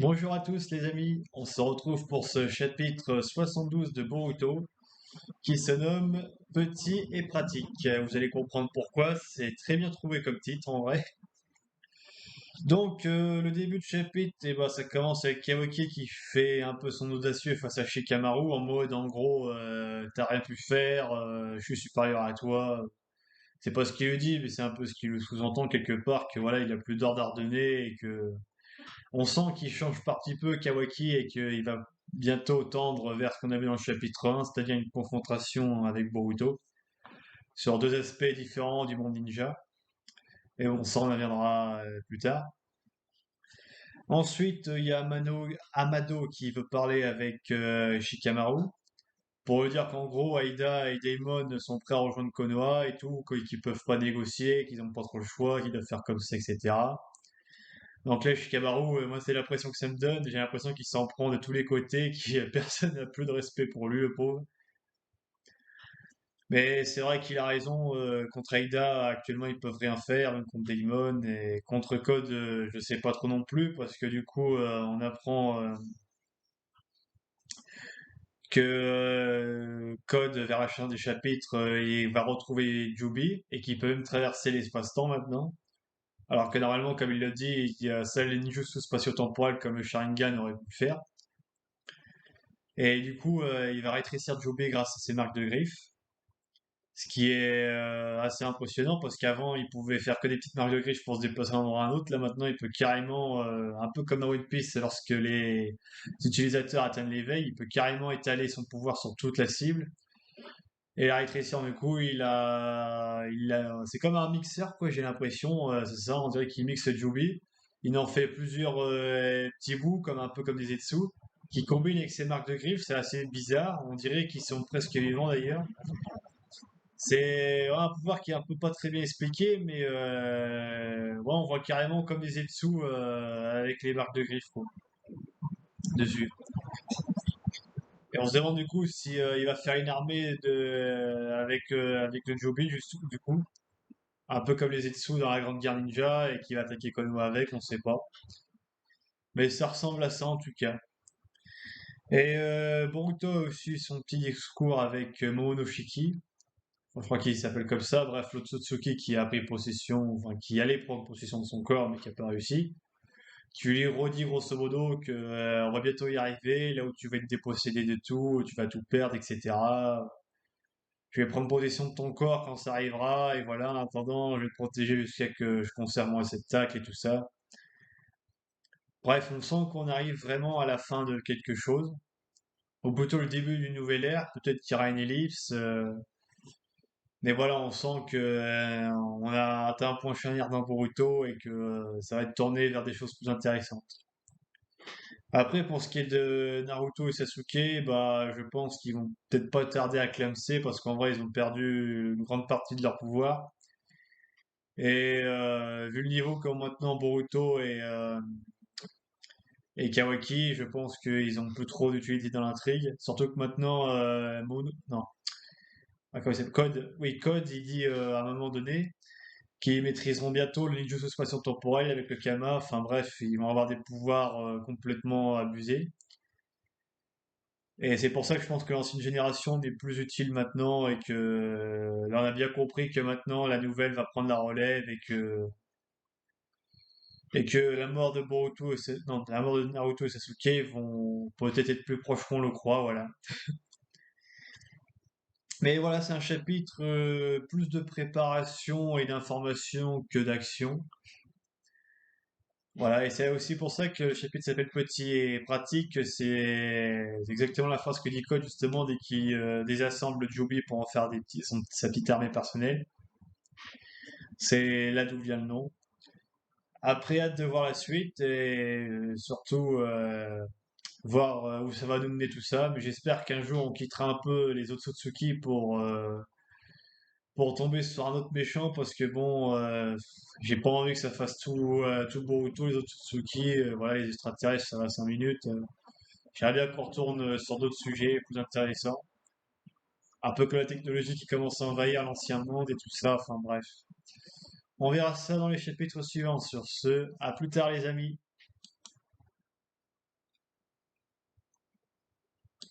Bonjour à tous les amis, on se retrouve pour ce chapitre 72 de Boruto qui se nomme Petit et pratique. Vous allez comprendre pourquoi, c'est très bien trouvé comme titre en vrai. Donc le début de chapitre, ça commence avec Kawaki qui fait un peu son audacieux face à Shikamaru en mode en gros t'as rien pu faire, je suis supérieur à toi. C'est pas ce qu'il lui dit mais c'est un peu ce qu'il le sous-entend quelque part que voilà il a plus d'ordre à redonner et que on sent qu'il change par petit peu Kawaki et qu'il va bientôt tendre vers ce qu'on a vu dans le chapitre 1, c'est-à-dire une confrontation avec Boruto sur deux aspects différents du monde ninja. Et on s'en reviendra plus tard. Ensuite, il y a Amado qui veut parler avec Shikamaru pour lui dire qu'en gros, Aida et Daemon sont prêts à rejoindre Konoha et tout, qu'ils peuvent pas négocier, qu'ils n'ont pas trop le choix, qu'ils doivent faire comme ça, etc. Donc là, Shikamaru, moi, c'est l'impression que ça me donne. J'ai l'impression qu'il s'en prend de tous les côtés, que personne n'a plus de respect pour lui, le pauvre. Mais c'est vrai qu'il a raison. Contre Aida, actuellement, ils peuvent rien faire, même contre Daemon. Et contre Code, je sais pas trop non plus, parce que du coup, on apprend que Code, vers la fin des chapitres, il va retrouver Jubi et qu'il peut même traverser l'espace-temps maintenant. Alors que normalement, comme il l'a dit, il y a seuls les ninjutsu spatio-temporels comme le Sharingan aurait pu le faire. Et du coup, il va rétrécir Jobé grâce à ses marques de griffes. Ce qui est assez impressionnant parce qu'avant, il pouvait faire que des petites marques de griffes pour se déplacer d'un endroit à un autre. Là, maintenant, il peut carrément, un peu comme dans One Piece, lorsque les utilisateurs atteignent l'éveil, il peut carrément étaler son pouvoir sur toute la cible. Et la rétrécir, du coup, c'est comme un mixeur, quoi, j'ai l'impression. C'est ça, on dirait qu'il mixe Jubi. Il en fait plusieurs petits bouts, comme un peu comme des Zetsu, qui combinent avec ses marques de griffes. C'est assez bizarre. On dirait qu'ils sont presque vivants d'ailleurs. C'est ouais, un pouvoir qui est un peu pas très bien expliqué, mais ouais, on voit carrément comme des Zetsu avec les marques de griffes, quoi, dessus. Et on se demande du coup si il va faire une armée avec le Jobi, juste du coup. Un peu comme les Zetsu dans la Grande Guerre Ninja et qui va attaquer Konoha avec, on sait pas. Mais ça ressemble à ça en tout cas. Et Boruto a aussi son petit discours avec Momonoshiki. Enfin, je crois qu'il s'appelle comme ça. Bref, l'Otsutsuki qui a pris possession, enfin qui allait prendre possession de son corps mais qui a pas réussi. Qui lui redit grosso modo que on va bientôt y arriver, là où tu vas être dépossédé de tout, où tu vas tout perdre, etc. Je vais prendre possession de ton corps quand ça arrivera, et voilà, en attendant, je vais te protéger jusqu'à que je conserve mon réceptacle et tout ça. Bref, on sent qu'on arrive vraiment à la fin de quelque chose, ou plutôt le début d'une nouvelle ère, peut-être qu'il y aura une ellipse, mais voilà, on sent que on a atteint un point charnière dans Boruto et que ça va être tourné vers des choses plus intéressantes. Après, pour ce qui est de Naruto et Sasuke, bah, je pense qu'ils vont peut-être pas tarder à clamser parce qu'en vrai, ils ont perdu une grande partie de leur pouvoir. Et vu le niveau qu'ont maintenant Boruto et Kawaki, je pense qu'ils ont plus trop d'utilité dans l'intrigue. Surtout que maintenant, non, ah, comment il s'appelle Code, oui, Code, il dit à un moment donné qu'ils maîtriseront bientôt le ninjutsu spatio-temporel avec le Kama. Enfin bref, ils vont avoir des pouvoirs complètement abusés. Et c'est pour ça que je pense que l'ancienne génération n'est plus utile maintenant et que là on a bien compris que maintenant la nouvelle va prendre la relève et que la mort de Boruto non, la mort de Naruto et Sasuke vont peut-être être plus proches qu'on le croit, voilà. Mais voilà, c'est un chapitre plus de préparation et d'information que d'action. Voilà, et c'est aussi pour ça que le chapitre s'appelle Petit et pratique. C'est exactement la phrase que dit Code justement dès qu'il désassemble Jubi pour en faire sa petite armée personnelle. C'est là d'où vient le nom. Après, hâte de voir la suite et surtout voir où ça va nous mener tout ça. Mais j'espère qu'un jour on quittera un peu les autres Otsutsuki pour tomber sur un autre méchant parce que bon, j'ai pas envie que ça fasse tout Boruto, les autres Otsutsuki. Voilà, les extraterrestres, ça va 5 minutes. J'aimerais bien qu'on retourne sur d'autres sujets plus intéressants. Un peu que la technologie qui commence à envahir l'ancien monde et tout ça. Enfin bref. On verra ça dans les chapitres suivants. Sur ce, à plus tard les amis.